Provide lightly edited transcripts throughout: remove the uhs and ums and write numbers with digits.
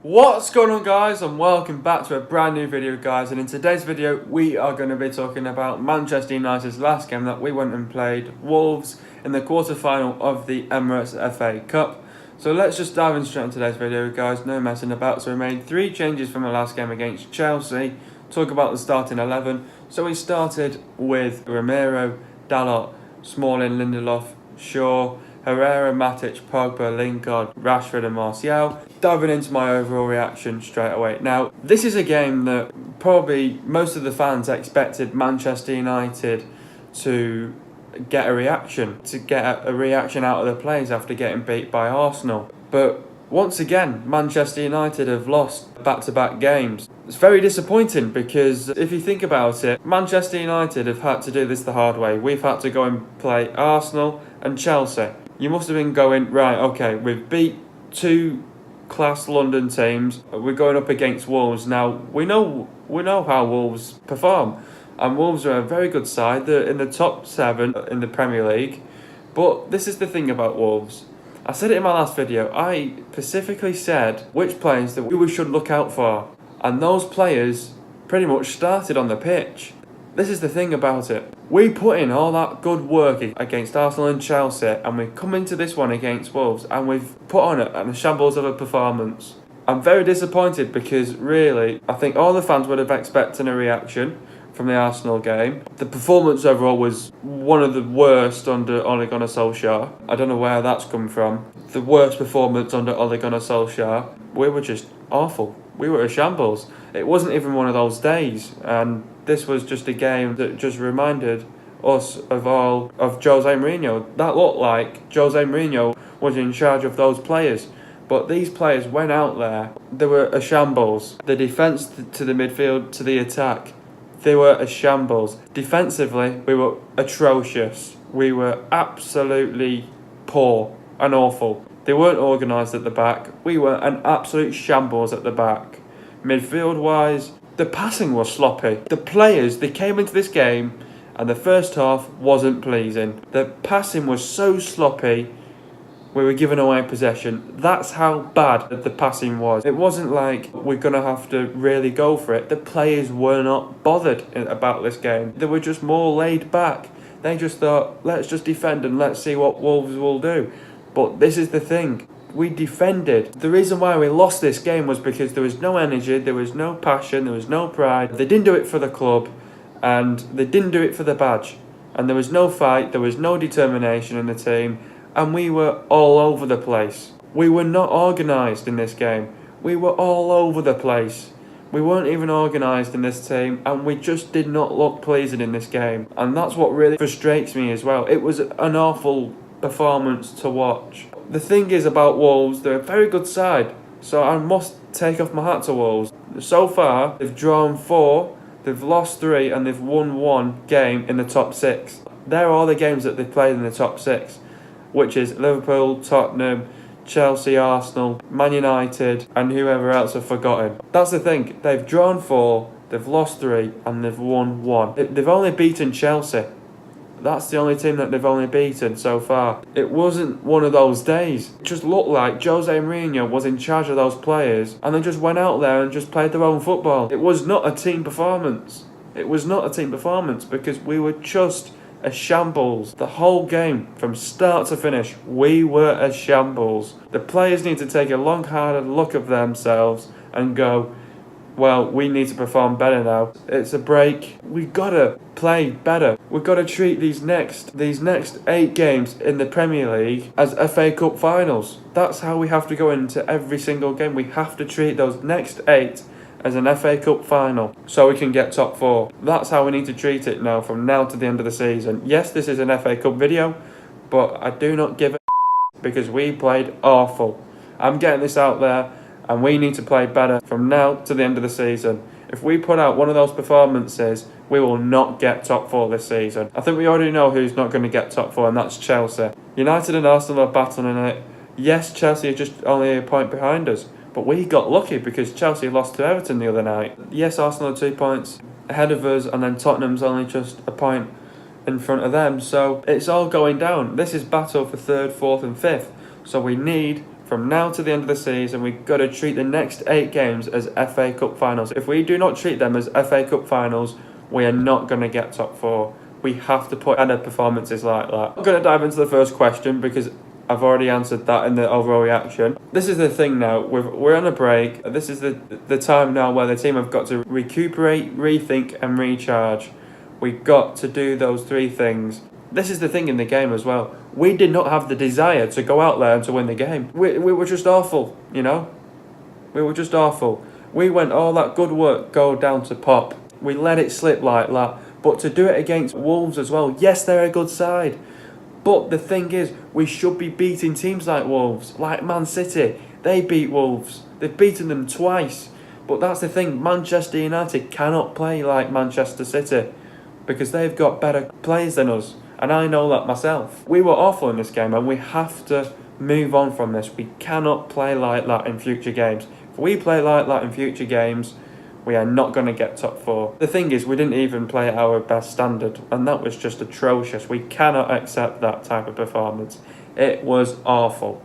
What's going on, guys, and welcome back to a brand new video, guys. And in today's video we are going to be talking about Manchester United's last game that we went and played, Wolves, in the quarter-final of the Emirates FA Cup. So let's just dive in straight into today's video, guys, no messing about. So we made 3 changes from the last game against Chelsea. Talk about the starting 11. So we started with Romero, Dalot, Smalling, Lindelof, Shaw, Herrera, Matic, Pogba, Lingard, Rashford and Martial. Diving into my overall reaction straight away. Now, this is a game that probably most of the fans expected Manchester United to get a reaction, out of the players after getting beat by Arsenal. But once again, Manchester United have lost back-to-back games. It's very disappointing because if you think about it, Manchester United have had to do this the hard way. We've had to go and play Arsenal and Chelsea. You must have been going, right, okay, we've beat 2 class London teams. We're going up against Wolves. Now, we know how Wolves perform. And Wolves are a very good side. They're in the top 7 in the Premier League. But this is the thing about Wolves. I said it in my last video. I specifically said which players that we should look out for. And those players pretty much started on the pitch. This is the thing about it. We put in all that good work against Arsenal and Chelsea, and we come into this one against Wolves and we've put on a shambles of a performance. I'm very disappointed because really, I think all the fans would have expected a reaction from the Arsenal game. The performance overall was one of the worst under Ole Gunnar Solskjaer. I don't know where that's come from. The worst performance under Ole Gunnar Solskjaer. We were just awful. We were a shambles. It wasn't even one of those days, and this was just a game that just reminded us of Jose Mourinho. That looked like Jose Mourinho was in charge of those players. But these players went out there, they were a shambles. The defence to the midfield, to the attack, they were a shambles. Defensively, we were atrocious. We were absolutely poor and awful. They weren't organised at the back. We were an absolute shambles at the back. Midfield-wise, the passing was sloppy. The players, they came into this game and the first half wasn't pleasing. The passing was so sloppy, we were giving away possession. That's how bad the passing was. It wasn't like we're going to have to really go for it. The players were not bothered about this game. They were just more laid back. They just thought, let's just defend and let's see what Wolves will do. But this is the thing. We defended. The reason why we lost this game was because there was no energy, there was no passion, there was no pride. They didn't do it for the club and they didn't do it for the badge. And there was no fight, there was no determination in the team. And we were all over the place. We were not organised in this game. We were all over the place. We weren't even organised in this team, and we just did not look pleasing in this game. And that's what really frustrates me as well. It was an awful performance to watch. The thing is about Wolves, they're a very good side. So I must take off my hat to Wolves. So far, they've drawn 4, they've lost 3, and they've won 1 game in the top 6. They're all the games that they've played in the top 6. Which is Liverpool, Tottenham, Chelsea, Arsenal, Man United, and whoever else I've forgotten. That's the thing. They've drawn 4, they've lost 3, and they've won 1. They've only beaten Chelsea. That's the only team that they've only beaten so far. It wasn't one of those days. It just looked like Jose Mourinho was in charge of those players, and they just went out there and just played their own football. It was not a team performance. It was not a team performance because we were just a shambles. The whole game, from start to finish, we were a shambles. The players need to take a long, hard look at themselves and go, well, we need to perform better now. It's a break. We've got to play better. We've got to treat these next 8 games in the Premier League as FA Cup finals. That's how we have to go into every single game. We have to treat those next 8 as an FA Cup final so we can get top 4. That's how we need to treat it now from now to the end of the season. Yes, this is an FA Cup video, but I do not give a because we played awful. I'm getting this out there and we need to play better from now to the end of the season. If we put out one of those performances, we will not get top 4 this season. I think we already know who's not going to get top 4, and that's Chelsea. United and Arsenal are battling it. Yes, Chelsea are just only a point behind us. But we got lucky because Chelsea lost to Everton the other night. Yes, Arsenal are 2 points ahead of us, and then Tottenham's only just a point in front of them. So it's all going down. This is battle for 3rd, 4th and 5th. So we need from now to the end of the season, we've got to treat the next 8 games as FA Cup finals. If we do not treat them as FA Cup finals, we are not going to get top 4. We have to put better performances like that. I'm going to dive into the first question because I've already answered that in the overall reaction. This is the thing now, we're on a break. This is the time now where the team have got to recuperate, rethink and recharge. We've got to do those 3 things. This is the thing in the game as well. We did not have the desire to go out there and to win the game. We were just awful, you know? We were just awful. We went all that good work go down to pop. We let it slip like that. But to do it against Wolves as well, yes, they're a good side. But the thing is, we should be beating teams like Wolves, like Man City. They beat Wolves. They've beaten them twice. But that's the thing, Manchester United cannot play like Manchester City because they've got better players than us. And I know that myself. We were awful in this game and we have to move on from this. We cannot play like that in future games. If we play like that in future games, we are not going to get top 4. The thing is, we didn't even play at our best standard, and that was just atrocious. We cannot accept that type of performance. It was awful.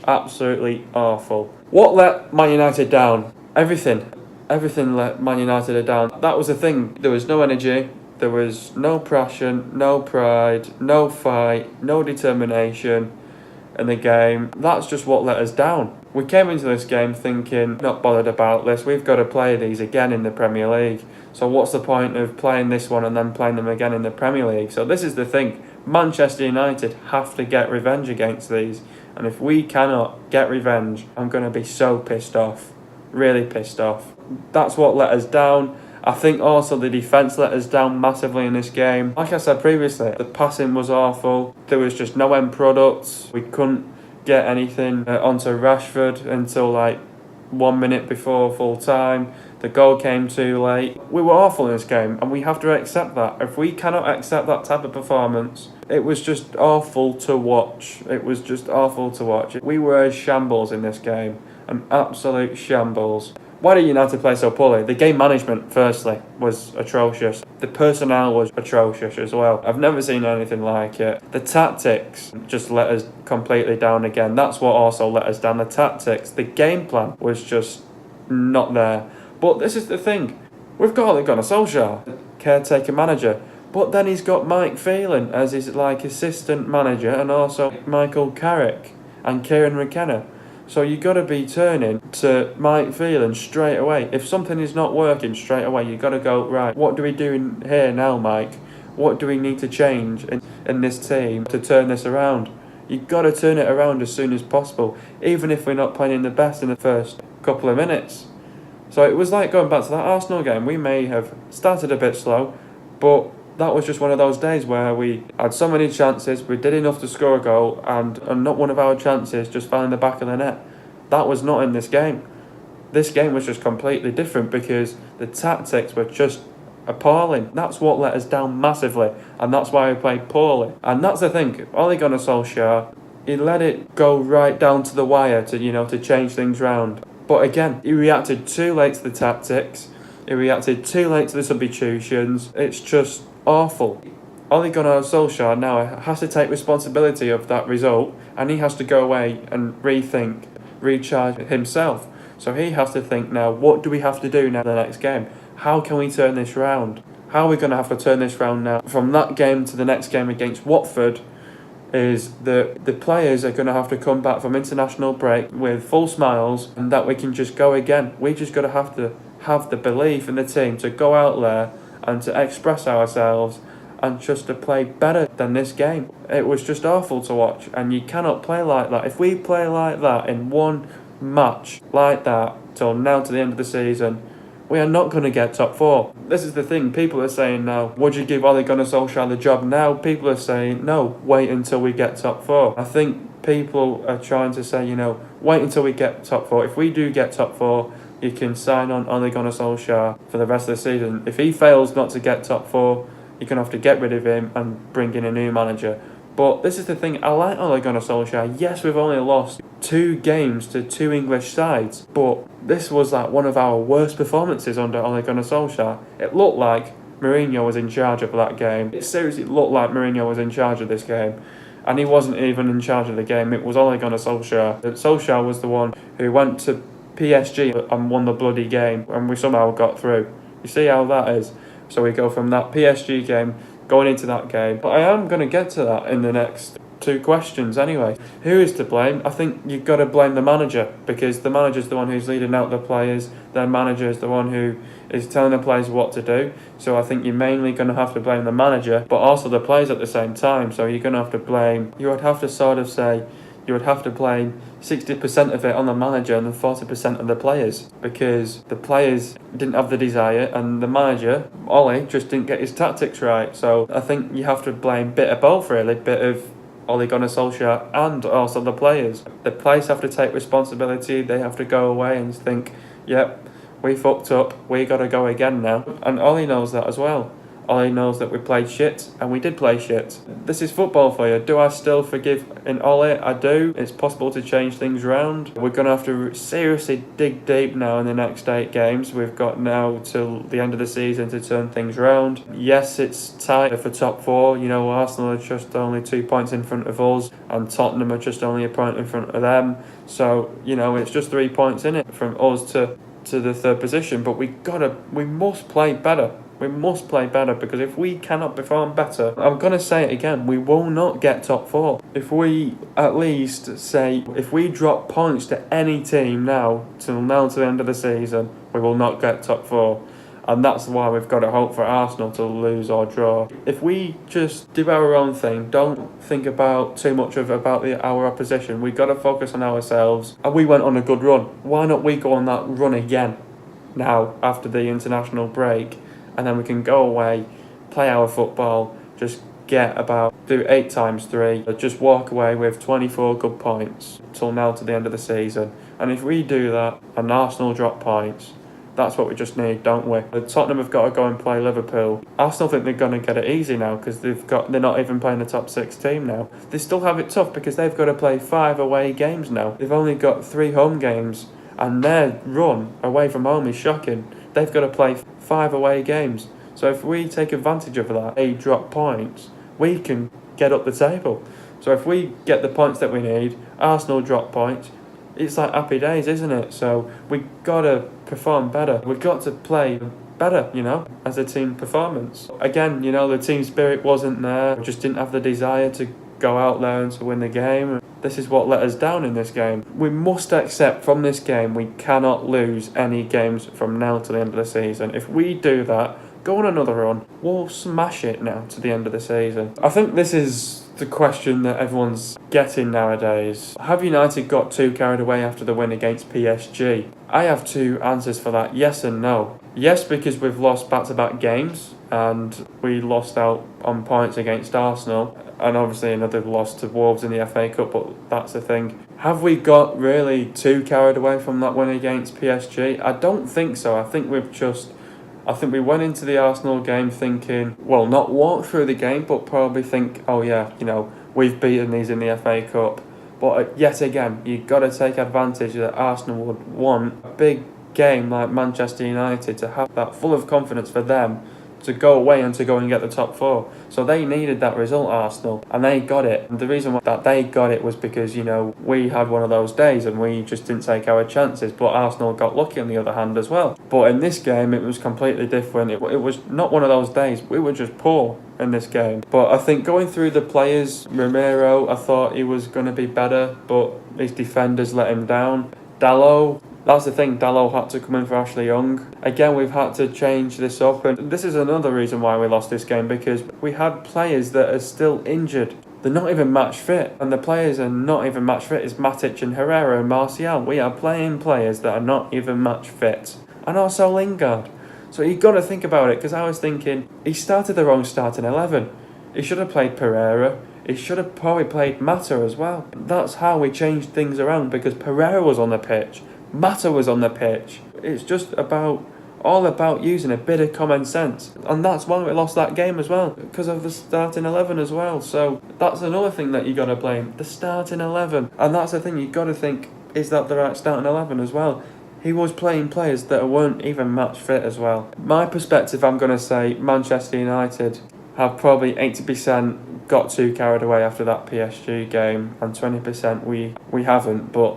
Absolutely awful. What let Man United down? Everything. Everything let Man United down. That was the thing. There was no energy. There was no passion, no pride, no fight, no determination in the game. That's just what let us down. We came into this game thinking, not bothered about this, we've got to play these again in the Premier League. So what's the point of playing this one and then playing them again in the Premier League? So this is the thing, Manchester United have to get revenge against these. And if we cannot get revenge, I'm going to be so pissed off, really pissed off. That's what let us down. I think also the defence let us down massively in this game. Like I said previously, the passing was awful. There was just no end products. We couldn't get anything onto Rashford until like 1 minute before full time. The goal came too late. We were awful in this game and we have to accept that. If we cannot accept that type of performance, it was just awful to watch. It was just awful to watch. We were a shambles in this game, an absolute shambles. Why did United play so poorly? The game management, firstly, was atrocious. The personnel was atrocious as well. I've never seen anything like it. The tactics just let us completely down again. That's what also let us down. The tactics, the game plan was just not there. But this is the thing. We've got Ole Gunnar Solskjaer, caretaker manager. But then he's got Mike Phelan as his assistant manager and also Michael Carrick and Kieran McKenna. So you got to be turning to Mike Phelan straight away. If something is not working straight away, you got to go, right, what do we do in here now, Mike? What do we need to change in this team to turn this around? You got to turn it around as soon as possible, even if we're not playing the best in the first couple of minutes. So it was like going back to that Arsenal game. We may have started a bit slow, but that was just one of those days where we had so many chances, we did enough to score a goal, and not one of our chances just fell in the back of the net. That was not in this game. This game was just completely different because the tactics were just appalling. That's what let us down massively, and that's why we played poorly. And that's the thing, Ole Gunnar Solskjaer, he let it go right down to the wire to change things round. But again, he reacted too late to the tactics. He reacted too late to the substitutions. It's just awful. Ole Gunnar Solskjaer now has to take responsibility of that result, and he has to go away and rethink, recharge himself. So he has to think now, what do we have to do now in the next game? How can we turn this round? How are we going to have to turn this round now? From that game to the next game against Watford, is the players are going to have to come back from international break with full smiles and that we can just go again. We just got to have the belief in the team to go out there and to express ourselves and just to play better than this game. It was just awful to watch, and you cannot play like that. If we play like that in one match like that till now to the end of the season, we are not going to get top 4. This is the thing, people are saying now, would you give Ole Gunnar Solskjaer the job now? People are saying, no, wait until we get top 4. I think people are trying to say, wait until we get top 4. If we do get top 4, you can sign on Ole Gunnar Solskjaer for the rest of the season. If he fails not to get top 4, you're going to have to get rid of him and bring in a new manager. But this is the thing, I like Ole Gunnar Solskjaer. Yes, we've only lost 2 games to 2 English sides, but this was one of our worst performances under Ole Gunnar Solskjaer. It looked like Mourinho was in charge of that game. It seriously looked like Mourinho was in charge of this game. and he wasn't even in charge of the game. It was Ole Gunnar Solskjaer. Solskjaer was the one who went to PSG and won the bloody game, and we somehow got through. You see how that is? So we go from that PSG game going into that game. But I am going to get to that in the next two questions anyway. Who is to blame? I think you've got to blame the manager, because the manager's the one who's leading out the players. Their manager is the one who is telling the players what to do. So I think you're mainly going to have to blame the manager, but also the players at the same time. So you're going to have to blame, you would have to sort of say, you would have to blame 60% of it on the manager and then 40% on the players, because the players didn't have the desire and the manager, Ollie, just didn't get his tactics right. So I think you have to blame a bit of both really, bit of Ole Gunnar Solskjaer and also the players. The players have to take responsibility. They have to go away and think, yep, we fucked up, we got to go again now. And Ollie knows that as well. Ollie knows that we played shit, and we did play shit. This is football for you. Do I still forgive in Ollie? I do. It's possible to change things around. We're going to have to seriously dig deep now in the next 8 games. We've got now till the end of the season to turn things around. Yes, it's tight for top 4. You know, Arsenal are just only 2 points in front of us, and Tottenham are just only a point in front of them. So, you know, it's just 3 points in it from us to the 3rd position. But we must play better. We must play better, because if we cannot perform better, I'm going to say it again, we will not get top 4. If we at least say, if we drop points to any team now to the end of the season, we will not get top 4. And that's why we've got to hope for Arsenal to lose or draw. If we just do our own thing, don't think about too much about our opposition, we've got to focus on ourselves. And we went on a good run. Why not we go on that run again now after the international break? And then we can go away, play our football, just do 8 times 3, just walk away with 24 good points till now to the end of the season. And if we do that and Arsenal drop points, that's what we just need, don't we? Tottenham have got to go and play Liverpool. Arsenal think they're going to get it easy now, because they're not even playing the top 6 team now. They still have it tough because they've got to play 5 away games now. They've only got 3 home games, and their run away from home is shocking. They've got to play 5 away games. So if we take advantage of that, they drop points, we can get up the table. So if we get the points that we need, Arsenal drop points, it's like happy days, isn't it? So we got to perform better. We've got to play better, you know, as a team performance. Again, you know, the team spirit wasn't there. We just didn't have the desire to go out there and to win the game. This is what let us down in this game. We must accept from this game we cannot lose any games from now to the end of the season. If we do that, go on another run, we'll smash it now to the end of the season. I think this is the question that everyone's getting nowadays. Have United got too carried away after the win against PSG? I have 2 answers for that, yes and no. Yes, because we've lost back-to-back games and we lost out on points against Arsenal, and obviously another loss to Wolves in the FA Cup, but that's the thing. Have we got really too carried away from that win against PSG? I don't think so. I think we went into the Arsenal game thinking, well, not walk through the game, but probably think, oh yeah, you know, we've beaten these in the FA Cup. But yet again, you've got to take advantage that Arsenal would want a big game like Manchester United to have that full of confidence for them to go away and to go and get the top 4. So they needed that result, Arsenal, and they got it. And the reason that they got it was because, you know, we had one of those days and we just didn't take our chances, but Arsenal got lucky on the other hand as well. But in this game, it was completely different. It was not one of those days. We were just poor in this game. But I think going through the players, Romero, I thought he was going to be better, but his defenders let him down. Dalot, that's the thing, Dalot had to come in for Ashley Young. Again, we've had to change this up, and this is another reason why we lost this game, because we had players that are still injured. They're not even match fit, and the players are not even match fit is Matic and Herrera and Martial. We are playing players that are not even match fit. And also Lingard. So you've got to think about it, because I was thinking, he started the wrong starting 11. He should have played Pereira. He should have probably played Mata as well. That's how we changed things around, because Pereira was on the pitch. Mata was on the pitch. It's just all about using a bit of common sense. And that's why we lost that game as well, because of the starting 11 as well. So that's another thing that you got to blame, the starting 11. And that's the thing, you got to think, is that the right starting 11 as well? He was playing players that weren't even match fit as well. My perspective, I'm going to say Manchester United have probably 80% got too carried away after that PSG game, and 20% we haven't. But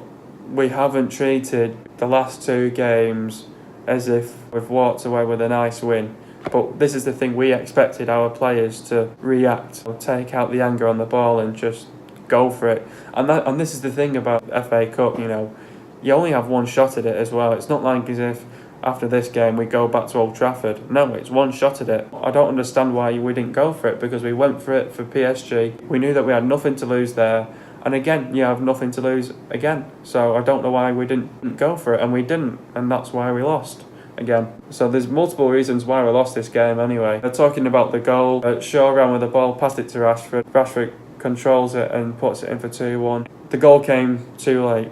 we haven't treated the last two games as if we've walked away with a nice win. But this is the thing, we expected our players to react, or take out the anger on the ball and just go for it. And this is the thing about FA Cup, you know, you only have one shot at it as well. It's not like as if after this game we go back to Old Trafford. No, it's one shot at it. I don't understand why we didn't go for it, because we went for it for PSG. We knew that we had nothing to lose there. And again, you have nothing to lose again. So I don't know why we didn't go for it, and we didn't. And that's why we lost again. So there's multiple reasons why we lost this game anyway. They're talking about the goal. Shaw ran with the ball, passed it to Rashford. Rashford controls it and puts it in for 2-1. The goal came too late.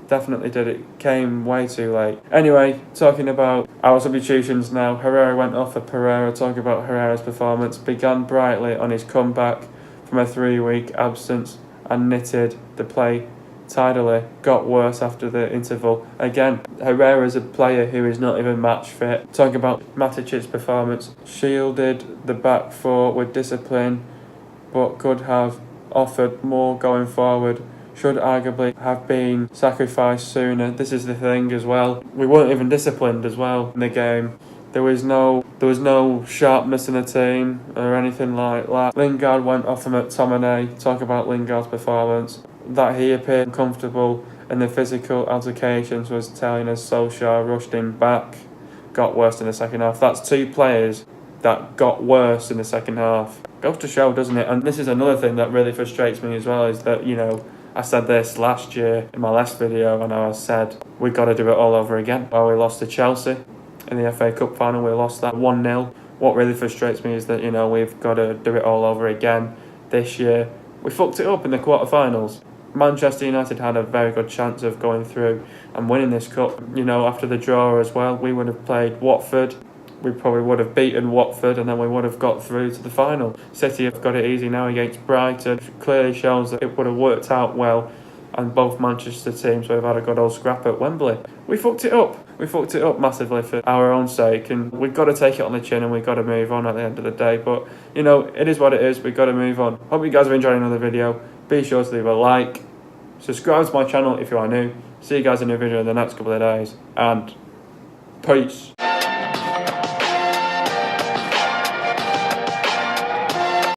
Definitely did. It came way too late. Anyway, talking about our substitutions now. Herrera went off for Pereira. Talking about Herrera's performance. Began brightly on his comeback from a 3-week absence and knitted the play tidily. Got worse after the interval. Again, Herrera's a player who is not even match fit. Talking about Matic's performance. Shielded the back four with discipline, but could have offered more going forward. Should arguably have been sacrificed sooner. This is the thing as well. We weren't even disciplined as well in the game. There was no sharpness in the team or anything like that. Lingard went off from McTominay. Talk about Lingard's performance. That he appeared comfortable in the physical altercations was telling us. Solskjaer rushed him back. Got worse in the second half. That's two players that got worse in the second half. Goes to show, doesn't it? And this is another thing that really frustrates me as well, is that, you know, I said this last year in my last video, and I said we've got to do it all over again. Well, we lost to Chelsea in the FA Cup final. We lost that 1-0. What really frustrates me is that, you know, we've got to do it all over again this year. We fucked it up in the quarterfinals. Manchester United had a very good chance of going through and winning this cup. You know, after the draw as well, we would have played Watford. We probably would have beaten Watford, and then we would have got through to the final. City have got it easy now against Brighton. It clearly shows that it would have worked out well, and both Manchester teams would have had a good old scrap at Wembley. We fucked it up. We fucked it up massively for our own sake, and we've got to take it on the chin, and we've got to move on at the end of the day. But, you know, it is what it is. We've got to move on. Hope you guys are enjoying another video. Be sure to leave a like. Subscribe to my channel if you are new. See you guys in a video in the next couple of days, and peace.